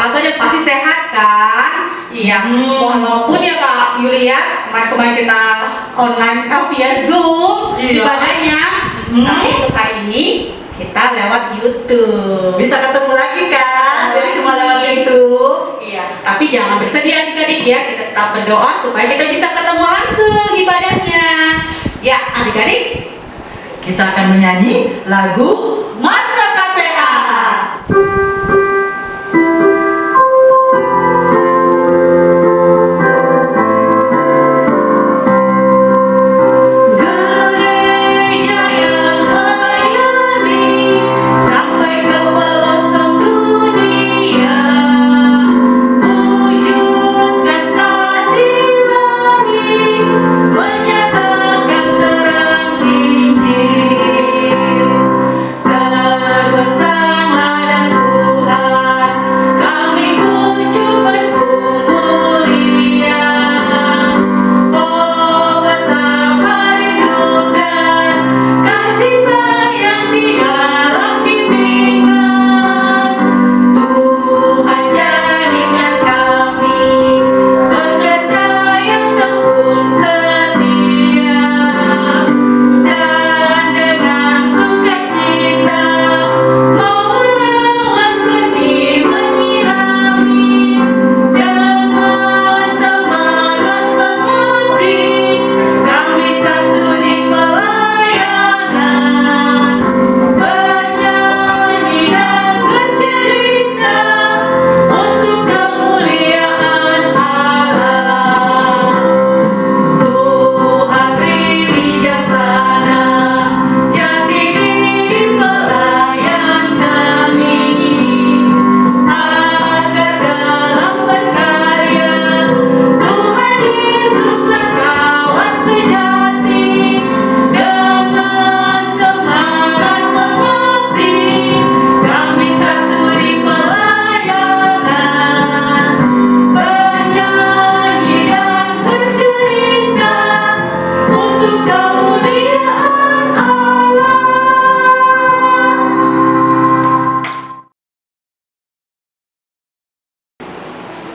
Kakak aja pasti sehat kan? Iya. Walaupun ya Kak Yulia kemarin kita online via Zoom ibadahnya, tapi untuk kali ini kita lewat YouTube. Bisa ketemu lagi kan? Jadi cuma lewat YouTube. Iya. Tapi jangan bersedih adik-adik ya. Kita tetap berdoa supaya kita bisa ketemu langsung ibadahnya. Ya adik-adik. Kita akan menyanyi lagu Masa KPA.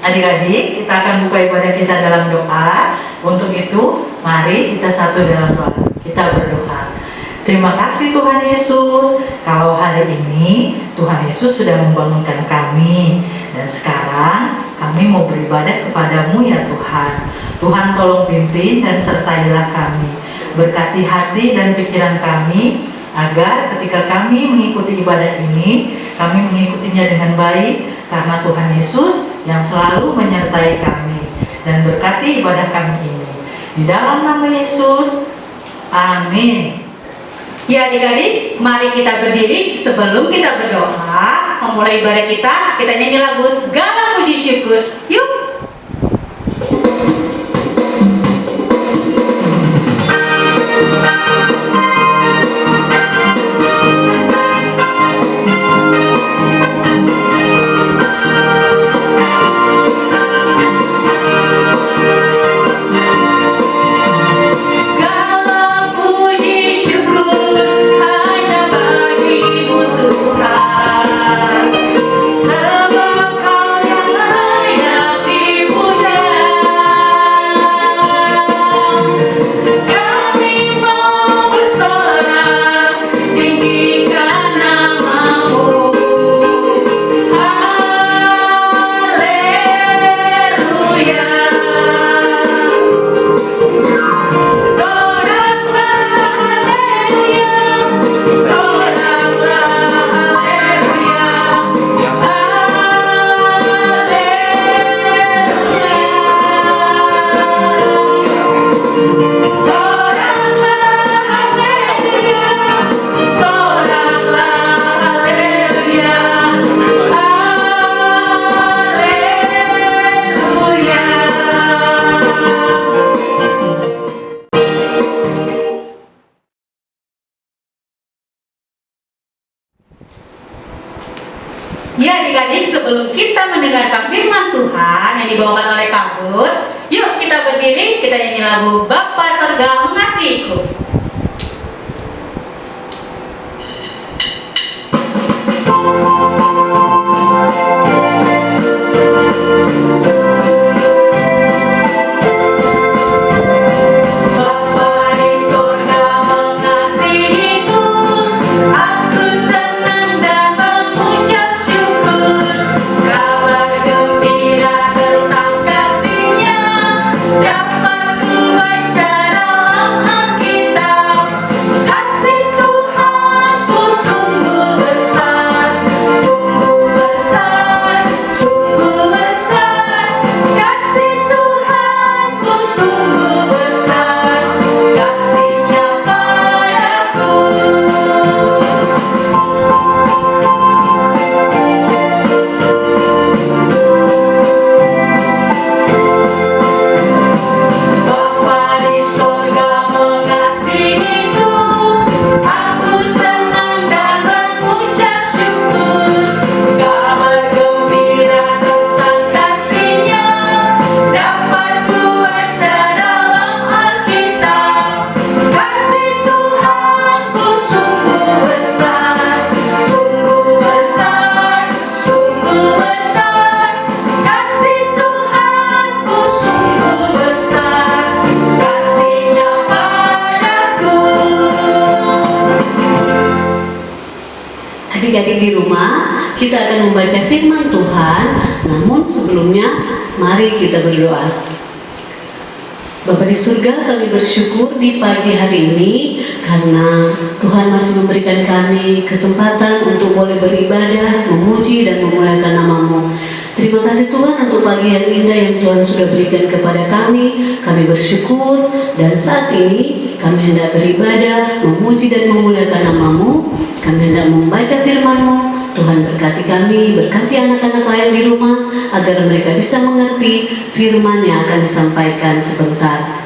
Adik-adik, kita akan buka ibadah kita dalam doa. Untuk itu, mari kita satu dalam doa. Kita berdoa. Terima kasih Tuhan Yesus, kalau hari ini Tuhan Yesus sudah membangunkan kami. Dan sekarang kami mau beribadah kepadamu ya Tuhan. Tuhan tolong pimpin dan sertailah kami. Berkati hati dan pikiran kami, agar ketika kami mengikuti ibadah ini, kami mengikutinya dengan baik, karena Tuhan Yesus yang selalu menyertai kami. Dan berkati ibadah kami ini di dalam nama Yesus, amin. Ya adik-adik, mari kita berdiri sebelum kita berdoa. Memulai ibadah kita nyanyi lagu Segala Puji Syukur. Yuk. Ya adik-adik, sebelum kita mendengarkan firman Tuhan yang dibawakan oleh Kabut, yuk kita berdiri, kita nyanyi lagu Bapa Sorga Mengasihiku. adik-adik di rumah, kita akan membaca firman Tuhan. Namun sebelumnya, mari kita berdoa. Bapa di surga, kami bersyukur di pagi hari ini karena Tuhan masih memberikan kami kesempatan untuk boleh beribadah, memuji dan memuliakan nama-Mu. Terima kasih Tuhan untuk pagi yang indah yang Tuhan sudah berikan kepada kami. Kami bersyukur dan saat ini kami hendak beribadah, memuji dan memuliakan nama-Mu. Kami hendak membaca firman-Mu. Tuhan berkati kami, berkati anak-anak lain di rumah agar mereka bisa mengerti firman yang akan disampaikan sebentar.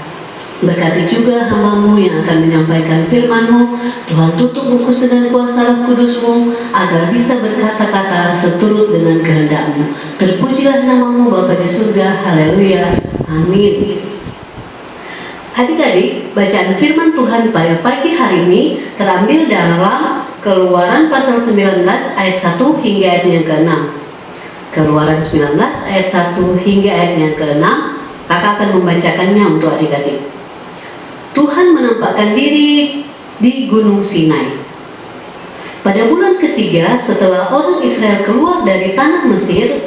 Berkati juga hamba-Mu yang akan menyampaikan firman-Mu. Tuhan tutup bungkus dengan kuasa Roh Kudus-Mu agar bisa berkata-kata seturut dengan kehendak-Mu. Terpujilah nama-Mu Bapa di surga. Haleluya. Amin. Adik-adik, bacaan firman Tuhan pada pagi hari ini terambil dalam Keluaran pasal 19 ayat 1 hingga ayat yang ke-6. Keluaran 19 ayat 1 hingga ayat yang ke-6. Kakak akan membacakannya untuk adik-adik. Tuhan menampakkan diri di Gunung Sinai. Pada bulan ketiga setelah orang Israel keluar dari tanah Mesir,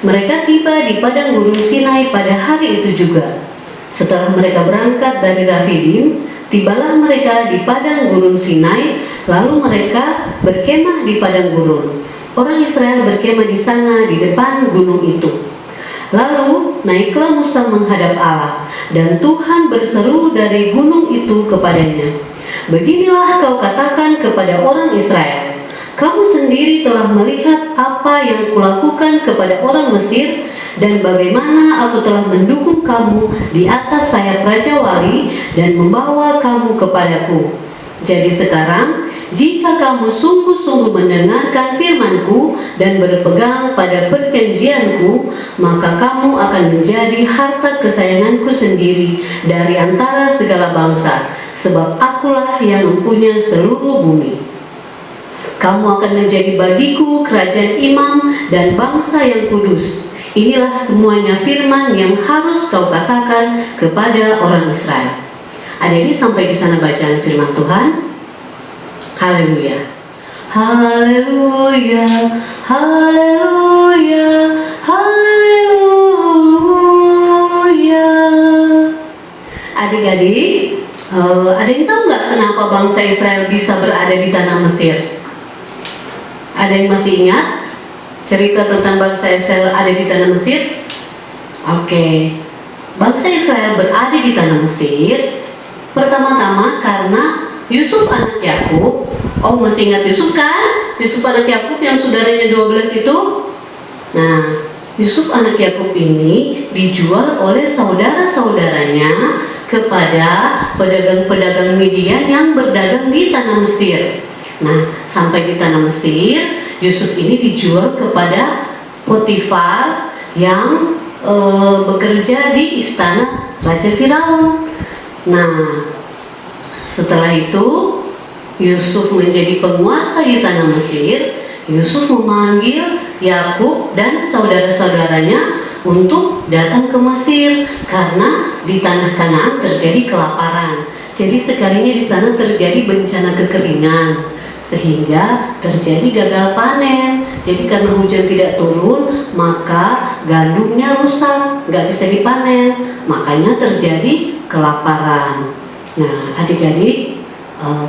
mereka tiba di padang Gunung Sinai pada hari itu juga. Setelah mereka berangkat dari Rafidim, tibalah mereka di padang gurun Sinai, lalu mereka berkemah di padang gurun. Orang Israel berkemah di sana di depan gunung itu. Lalu naiklah Musa menghadap Allah, dan Tuhan berseru dari gunung itu kepadanya, "Beginilah kau katakan kepada orang Israel, kamu sendiri telah melihat apa yang kulakukan kepada orang Mesir, dan bagaimana aku telah mendukung kamu di atas sayap Raja Wali dan membawa kamu kepadaku. Jadi sekarang, jika kamu sungguh-sungguh mendengarkan firman-Ku dan berpegang pada perjanjian-Ku, maka kamu akan menjadi harta kesayangan-Ku sendiri dari antara segala bangsa, sebab Akulah yang mempunyai seluruh bumi. Kamu akan menjadi bagiku kerajaan imam dan bangsa yang kudus. Inilah semuanya firman yang harus kau katakan kepada orang Israel." Adik-adik sampai di sana bacaan firman Tuhan. Haleluya. Haleluya. Haleluya. Haleluya. Adik-adik, ada yang tahu nggak kenapa bangsa Israel bisa berada di tanah Mesir? Ada yang masih ingat cerita tentang bangsa Israel ada di tanah Mesir? Oke. Bangsa Israel berada di tanah Mesir pertama-tama karena Yusuf anak Yakub. Oh, masih ingat Yusuf kan? Yusuf anak Yakub yang saudaranya 12 itu. Nah, Yusuf anak Yakub ini dijual oleh saudara-saudaranya kepada pedagang-pedagang Midian yang berdagang di tanah Mesir. Nah, sampai di tanah Mesir, Yusuf ini dijual kepada Potifar yang bekerja di istana Raja Firaun. Nah, setelah itu Yusuf menjadi penguasa di tanah Mesir. Yusuf memanggil Yakub dan saudara-saudaranya untuk datang ke Mesir karena di tanah Kanaan terjadi kelaparan. Jadi sekalinya di sana terjadi bencana kekeringan, sehingga terjadi gagal panen. Jadi karena hujan tidak turun, maka gandumnya rusak, nggak bisa dipanen, makanya terjadi kelaparan. Nah, adik-adik,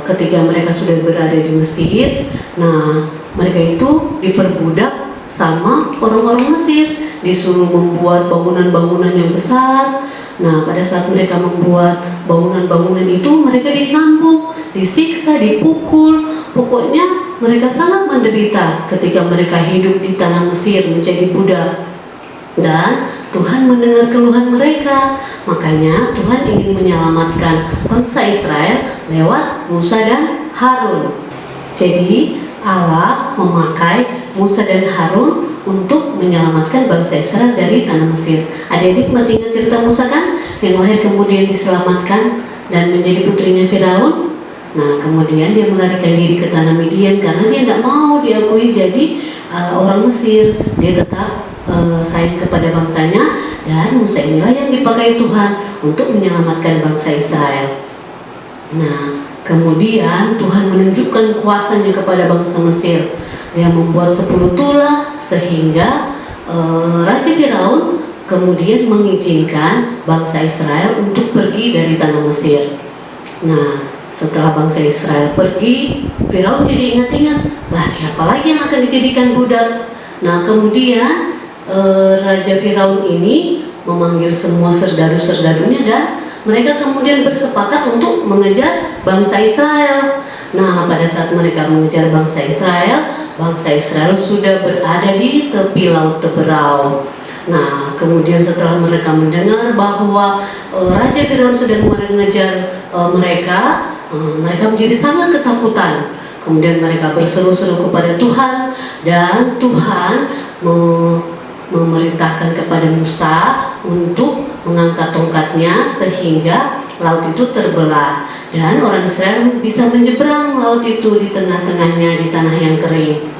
ketika mereka sudah berada di Mesir, nah mereka itu diperbudak sama orang-orang Mesir, disuruh membuat bangunan-bangunan yang besar. Nah, pada saat mereka membuat bangunan-bangunan itu, mereka dicambuk, disiksa, dipukul. Pokoknya mereka sangat menderita ketika mereka hidup di tanah Mesir menjadi budak. Dan Tuhan mendengar keluhan mereka. Makanya Tuhan ingin menyelamatkan bangsa Israel lewat Musa dan Harun. Jadi Allah memakai Musa dan Harun untuk menyelamatkan bangsa Israel dari tanah Mesir. Adik-adik masih ingat cerita Musa kan? Yang lahir kemudian diselamatkan dan menjadi putrinya Firaun. Nah, kemudian dia melarikan diri ke tanah Midian karena dia tidak mau diakui jadi orang Mesir. Dia tetap sayang kepada bangsanya, dan Musa inilah yang dipakai Tuhan untuk menyelamatkan bangsa Israel. Nah, Kemudian Tuhan menunjukkan kuasanya kepada bangsa Mesir. Dia membuat 10 tulah sehingga Raja Firaun kemudian mengizinkan bangsa Israel untuk pergi dari tanah Mesir. Nah, setelah bangsa Israel pergi, Firaun jadi ingat-ingat, lah siapa lagi yang akan dijadikan budak? Nah, kemudian Raja Firaun ini memanggil semua serdadu-serdadunya dan mereka kemudian bersepakat untuk mengejar bangsa Israel. Nah, pada saat mereka mengejar bangsa Israel sudah berada di tepi laut Teberau. Nah, kemudian setelah mereka mendengar bahwa Raja Firaun sedang mengejar mereka menjadi sangat ketakutan. Kemudian mereka berseru-seru kepada Tuhan, dan Tuhan memerintahkan kepada Musa untuk mengangkat tongkatnya sehingga laut itu terbelah dan orang Israel bisa menyeberang laut itu di tengah-tengahnya di tanah yang kering.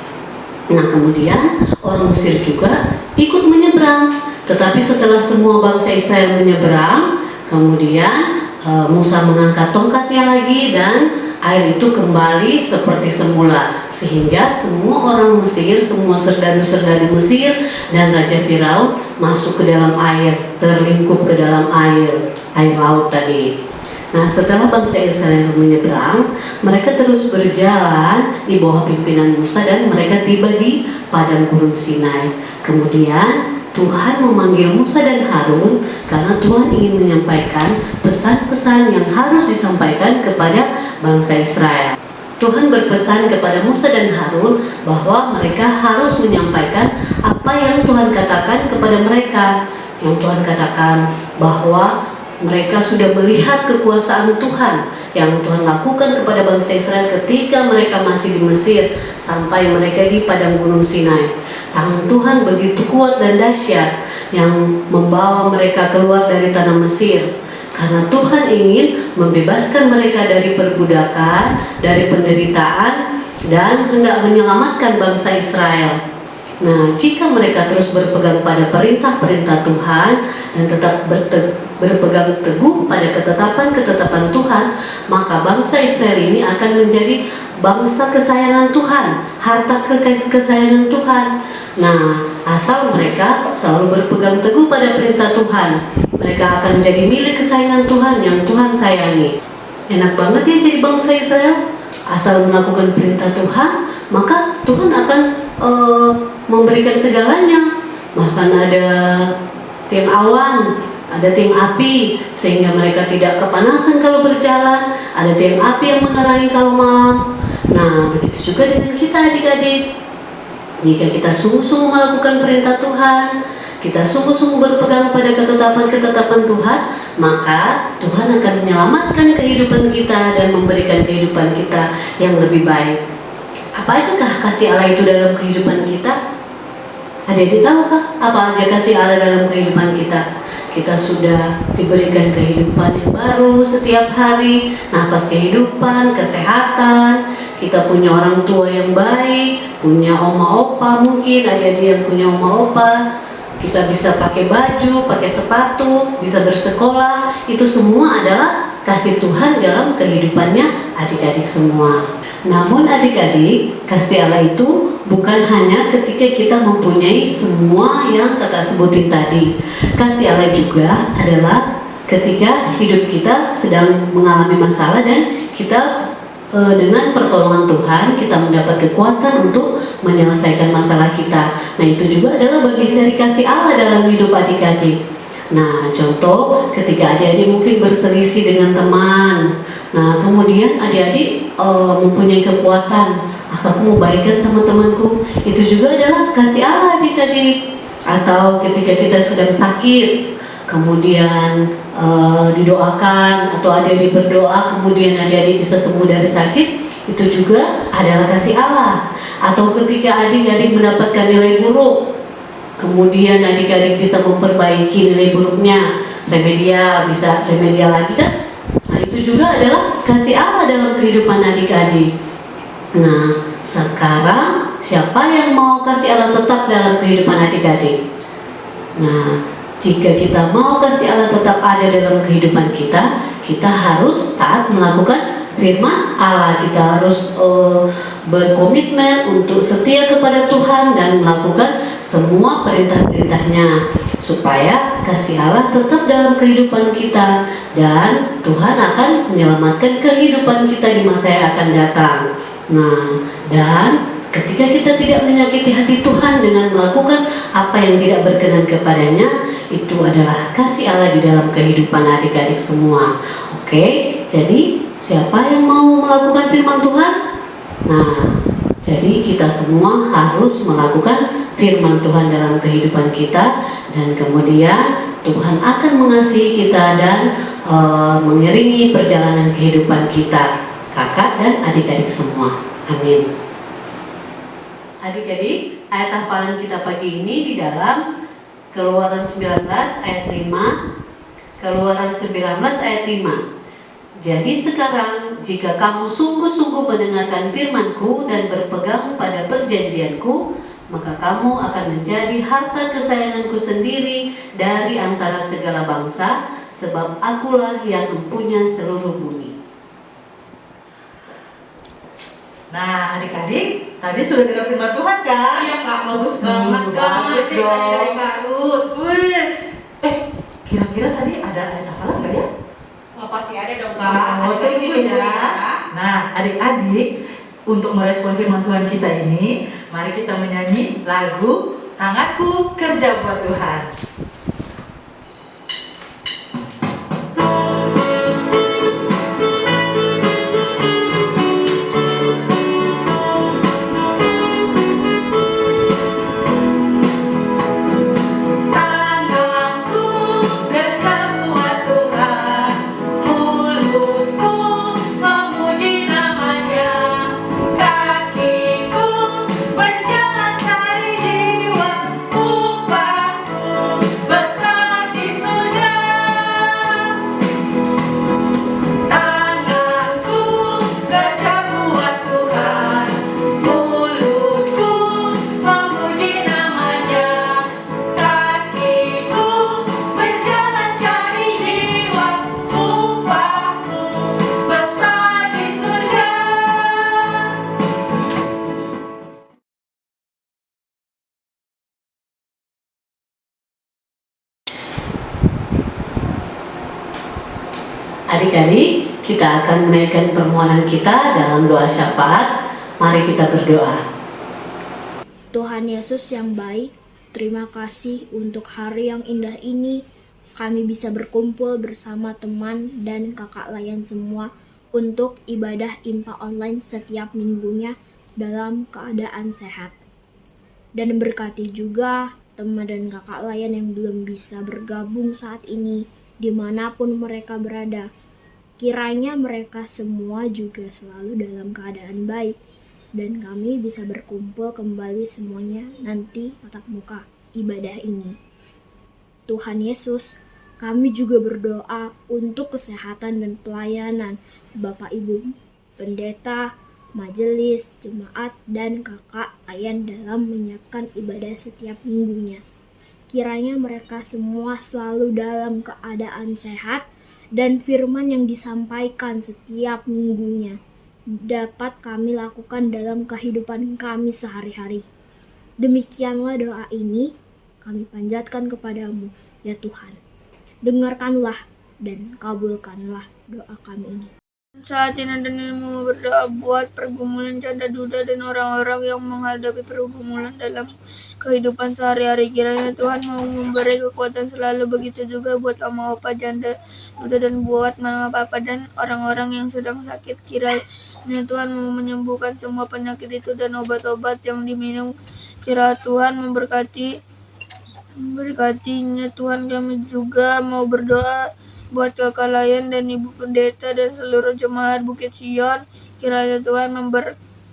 Nah, kemudian orang Mesir juga ikut menyeberang. Tetapi setelah semua bangsa Israel menyeberang, kemudian Musa mengangkat tongkatnya lagi dan air itu kembali seperti semula, sehingga semua orang Mesir, semua serdadu-serdadu Mesir dan Raja Firaun masuk ke dalam air, terlingkup ke dalam air laut tadi. Nah, setelah bangsa Israel menyeberang, mereka terus berjalan di bawah pimpinan Musa dan mereka tiba di padang gurun Sinai. Kemudian Tuhan memanggil Musa dan Harun karena Tuhan ingin menyampaikan pesan-pesan yang harus disampaikan kepada bangsa Israel. Tuhan berpesan kepada Musa dan Harun bahwa mereka harus menyampaikan apa yang Tuhan katakan kepada mereka. Yang Tuhan katakan bahwa mereka sudah melihat kekuasaan Tuhan yang Tuhan lakukan kepada bangsa Israel ketika mereka masih di Mesir sampai mereka di padang gunung Sinai. Tangan Tuhan begitu kuat dan dahsyat yang membawa mereka keluar dari tanah Mesir. Karena Tuhan ingin membebaskan mereka dari perbudakan, dari penderitaan, dan hendak menyelamatkan bangsa Israel. Nah, jika mereka terus berpegang pada perintah-perintah Tuhan dan tetap berpegang teguh pada ketetapan-ketetapan Tuhan, maka bangsa Israel ini akan menjadi bangsa kesayangan Tuhan, harta kesayangan Tuhan. Nah, asal mereka selalu berpegang teguh pada perintah Tuhan, mereka akan menjadi milik kesayangan Tuhan yang Tuhan sayangi. Enak banget ya jadi bangsa Israel. Asal melakukan perintah Tuhan, maka Tuhan akan memberikan segalanya. Bahkan ada tiang awan, ada tiang api sehingga mereka tidak kepanasan kalau berjalan, ada tiang api yang menerangi kalau malam. Nah, begitu juga dengan kita adik-adik. Jika kita sungguh-sungguh melakukan perintah Tuhan, kita sungguh-sungguh berpegang pada ketetapan-ketetapan Tuhan, maka Tuhan akan menyelamatkan kehidupan kita dan memberikan kehidupan kita yang lebih baik. Apa ajakah kasih Allah itu dalam kehidupan kita? Adik-adik tahukah apa aja kasih Allah dalam kehidupan kita? Kita sudah diberikan kehidupan yang baru setiap hari, nafas kehidupan, kesehatan. Kita punya orang tua yang baik, punya oma opa, mungkin adik-adik yang punya oma opa. Kita bisa pakai baju, pakai sepatu, bisa bersekolah. Itu semua adalah kasih Tuhan dalam kehidupannya adik-adik semua. Namun adik-adik, kasih Allah itu bukan hanya ketika kita mempunyai semua yang kakak sebutin tadi. Kasih Allah juga adalah ketika hidup kita sedang mengalami masalah dan kita dengan pertolongan Tuhan kita mendapat kekuatan untuk menyelesaikan masalah kita. Nah, itu juga adalah bagian dari kasih Allah dalam hidup adik-adik. Nah, contoh ketika adik-adik mungkin berselisih dengan teman. Nah, kemudian adik-adik mempunyai kekuatan, aku mau baikan sama temanku. Itu juga adalah kasih Allah adik-adik. Atau ketika kita sedang sakit, kemudian didoakan atau adik-adik berdoa, kemudian adik-adik bisa sembuh dari sakit, itu juga adalah kasih Allah. Atau ketika adik-adik mendapatkan nilai buruk, kemudian adik-adik bisa memperbaiki nilai buruknya, bisa remedial lagi kan? Nah, itu juga adalah kasih Allah dalam kehidupan adik-adik. Nah, sekarang siapa yang mau kasih Allah tetap dalam kehidupan adik-adik? Nah, jika kita mau kasih Allah tetap ada dalam kehidupan kita, kita harus taat melakukan firman Allah, kita harus berkomitmen untuk setia kepada Tuhan dan melakukan semua perintah-perintahnya, supaya kasih Allah tetap dalam kehidupan kita dan Tuhan akan menyelamatkan kehidupan kita di masa yang akan datang. Nah, dan ketika kita tidak menyakiti hati Tuhan dengan melakukan apa yang tidak berkenan kepadanya, itu adalah kasih Allah di dalam kehidupan adik-adik semua. Oke, jadi siapa yang mau melakukan firman Tuhan? Nah, jadi kita semua harus melakukan firman Tuhan dalam kehidupan kita, dan kemudian Tuhan akan mengasihi kita dan mengiringi perjalanan kehidupan kita, kakak dan adik-adik semua. Amin. Adik-adik, ayat hafalan kita pagi ini di dalam Keluaran 19 ayat 5. Keluaran 19 ayat 5. Jadi sekarang jika kamu sungguh-sungguh mendengarkan firman-Ku dan berpegang pada perjanjian-Ku, maka kamu akan menjadi harta kesayangan-Ku sendiri dari antara segala bangsa, sebab Akulah yang mempunyai seluruh bumi. Nah, adik-adik, tadi sudah dengar firman Tuhan kan? Iya Kak, bagus banget Kak. Bagus Cerita dong. dari Kak Ruth. Wih, kira-kira tadi ada ayat hafalan nggak ya? Oh, pasti ada dong Kak. Oh, Adik-adik tunggu ditunggu ya. Nah, adik-adik, untuk merespon firman Tuhan kita ini, mari kita menyanyi lagu Tanganku Kerja Buat Tuhan. Tanganku kerja buat Tuhan, mulutku memuji namanya, kakiku berjalan cari jiwa, upahku besar di surga. Tanganku kerja buat Tuhan, mulutku memuji namanya, kakiku berjalan cari jiwa, upahku besar di surga. Adik-adik, kita akan menaikkan permohonan kita dalam doa syafaat. Mari kita berdoa. Tuhan Yesus yang baik, terima kasih untuk hari yang indah ini. Kami bisa berkumpul bersama teman dan kakak layan semua untuk ibadah IMPA online setiap minggunya dalam keadaan sehat. Dan berkati juga teman dan kakak layan yang belum bisa bergabung saat ini, dimanapun mereka berada. Kiranya mereka semua juga selalu dalam keadaan baik, dan kami bisa berkumpul kembali semuanya nanti tatap muka ibadah ini. Tuhan Yesus, kami juga berdoa untuk kesehatan dan pelayanan Bapak Ibu Pendeta, majelis, jemaat, dan kakak layan dalam menyiapkan ibadah setiap minggunya. Kiranya mereka semua selalu dalam keadaan sehat, dan firman yang disampaikan setiap minggunya dapat kami lakukan dalam kehidupan kami sehari-hari. Demikianlah doa ini kami panjatkan kepadamu, ya Tuhan. Dengarkanlah dan kabulkanlah doa kami ini. Saat ini dan ilmu berdoa buat pergumulan janda duda dan orang-orang yang menghadapi pergumulan dalam kehidupan sehari-hari. Kiranya Tuhan mau memberi kekuatan selalu, begitu juga buat oma opa janda duda dan buat mama papa dan orang-orang yang sedang sakit. Kiranya Tuhan mau menyembuhkan semua penyakit itu dan obat-obat yang diminum. Kiranya Tuhan memberkatinya. Tuhan, kami juga mau berdoa buat kakak layan dan ibu pendeta dan seluruh jemaat Bukit Sion. Kiranya Tuhan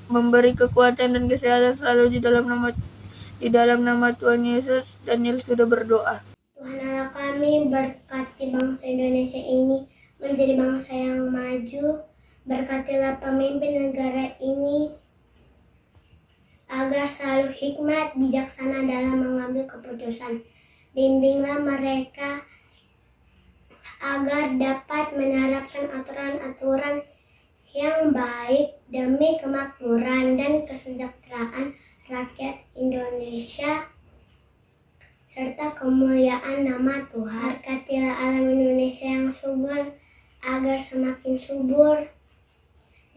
memberi kekuatan dan kesehatan selalu di dalam nama Tuhan Yesus. Daniel sudah berdoa. Tuhan Allah kami, berkati bangsa Indonesia ini menjadi bangsa yang maju. Berkatilah pemimpin negara ini agar selalu hikmat, bijaksana dalam mengambil keputusan. Bimbinglah mereka agar dapat menerapkan aturan-aturan yang baik demi kemakmuran dan kesejahteraan rakyat Indonesia serta kemuliaan nama Tuhan. Berkatilah alam Indonesia yang subur agar semakin subur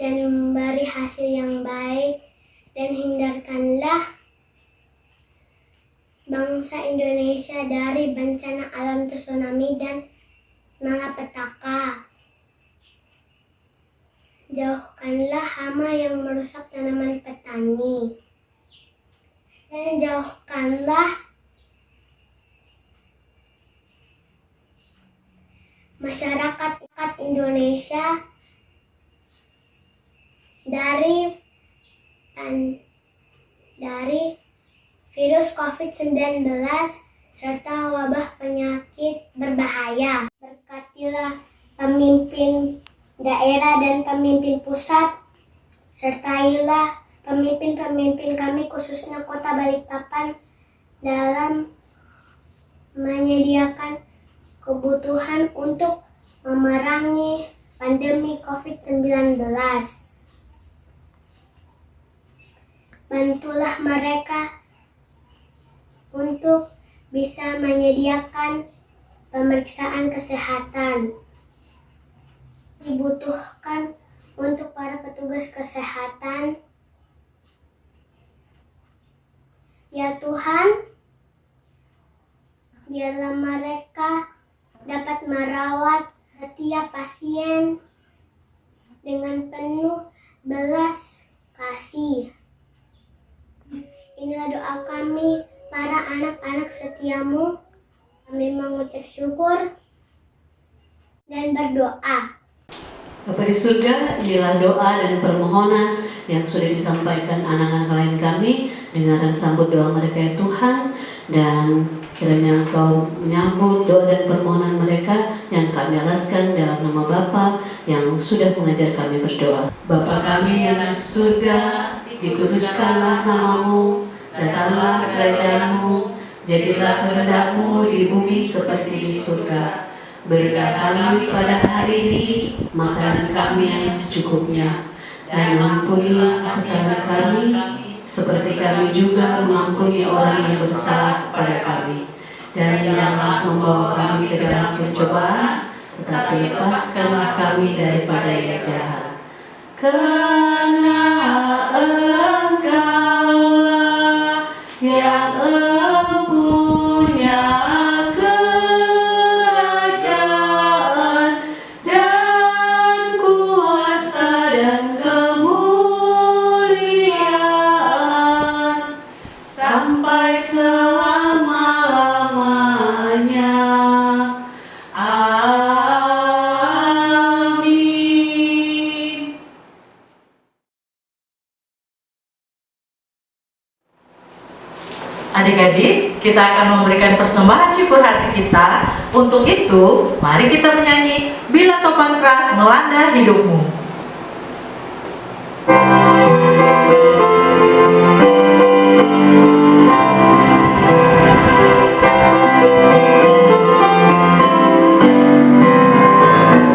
dan memberi hasil yang baik, dan hindarkanlah bangsa Indonesia dari bencana alam tsunami dan malapetaka. Jauhkanlah hama yang merusak tanaman petani, dan jauhkanlah masyarakat Indonesia dari virus COVID-19 serta wabah penyakit berbahaya. Berkatilah pemimpin daerah dan pemimpin pusat, sertailah pemimpin-pemimpin kami khususnya Kota Balikpapan dalam menyediakan kebutuhan untuk memerangi pandemi COVID-19. Bantulah mereka untuk bisa menyediakan pemeriksaan kesehatan dibutuhkan untuk para petugas kesehatan. Ya Tuhan, biarlah mereka dapat merawat setiap pasien dengan penuh belas kasih. Inilah doa kami, para anak-anak setiamu. Kami mengucap syukur dan berdoa. Bapa di surga, inilah doa dan permohonan yang sudah disampaikan anak-anak lain kami. Dengarkan sambut doa mereka ya Tuhan, dan kiranya Engkau menyambut doa dan permohonan mereka yang kami alaskan dalam nama Bapa yang sudah mengajar kami berdoa. Bapa kami yang di surga, dikuduskanlah namamu, datanglah kerajaanmu, jadilah kehendak-Mu di bumi seperti di surga. Berikan kami pada hari ini makanan kami yang secukupnya, dan ampunilah kesalahan kami seperti kami juga mengampuni orang yang bersalah kepada kami. Dan janganlah membawa kami ke dalam pencobaan, tetapi lepaskanlah kami daripada yang jahat. Karena Engkaulah yang empunya kerajaan dan kuasa dan kemuliaan sampai selama-lamanya. Amin. Adik-adik, kita akan memberikan persembahan syukur hati kita. Untuk itu, mari kita menyanyi Bila Topan Keras Melanda Hidupmu.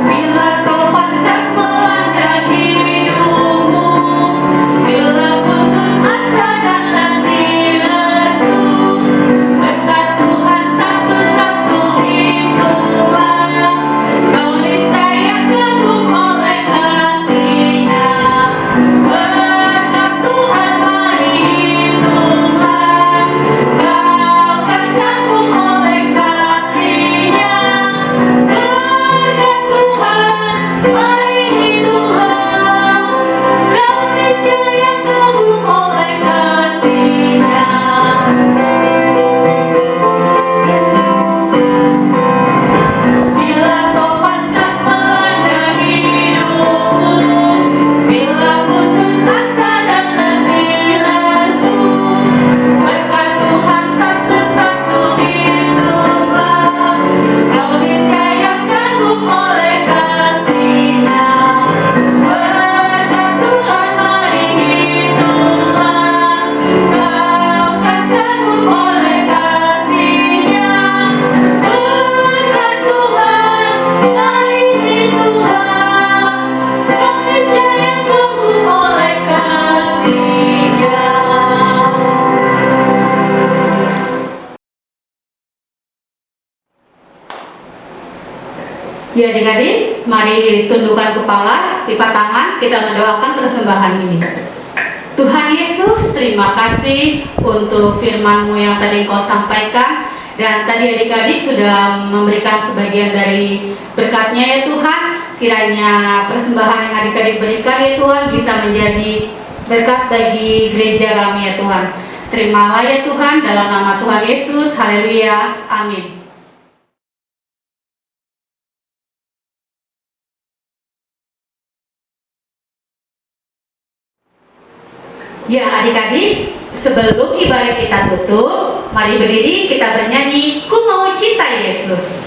Bila topan keras melanda hidupmu, bila putus asa dan letih lesu, dekat Tuhan satu-satu itulah kau niscaya kagum oleh Ya adik-adik, mari tundukkan kepala, lipat tangan, kita mendoakan persembahan ini. Tuhan Yesus, terima kasih untuk firman-Mu yang tadi Engkau sampaikan. Dan tadi adik-adik sudah memberikan sebagian dari berkat-Nya ya Tuhan. Kiranya persembahan yang adik-adik berikan ya Tuhan bisa menjadi berkat bagi gereja kami ya Tuhan. Terimalah ya Tuhan, dalam nama Tuhan Yesus, haleluya, amin. Ya adik-adik, sebelum ibadah kita tutup, mari berdiri kita bernyanyi Ku Mau Cinta Yesus.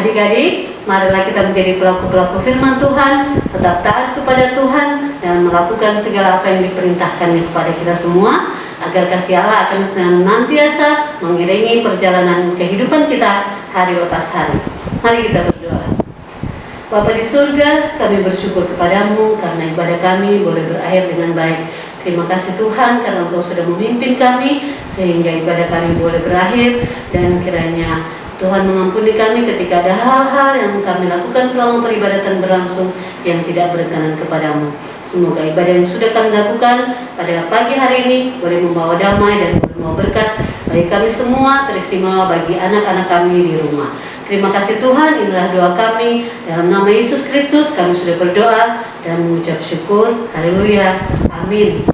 Adik-adik, marilah kita menjadi pelaku-pelaku firman Tuhan, tetap taat kepada Tuhan, dan melakukan segala apa yang diperintahkannya kepada kita semua, agar kasih Allah akan senantiasa mengiringi perjalanan kehidupan kita hari lepas hari. Mari kita berdoa. Bapa di surga, kami bersyukur kepadamu karena ibadah kami boleh berakhir dengan baik. Terima kasih Tuhan karena Engkau sudah memimpin kami sehingga ibadah kami boleh berakhir, dan kiranya Tuhan mengampuni kami ketika ada hal-hal yang kami lakukan selama peribadatan berlangsung yang tidak berkenan kepadamu. Semoga ibadah yang sudah kami lakukan pada pagi hari ini boleh membawa damai dan boleh membawa berkat bagi kami semua, teristimewa bagi anak-anak kami di rumah. Terima kasih Tuhan, inilah doa kami. Dalam nama Yesus Kristus kami sudah berdoa dan mengucap syukur. Haleluya. Amin.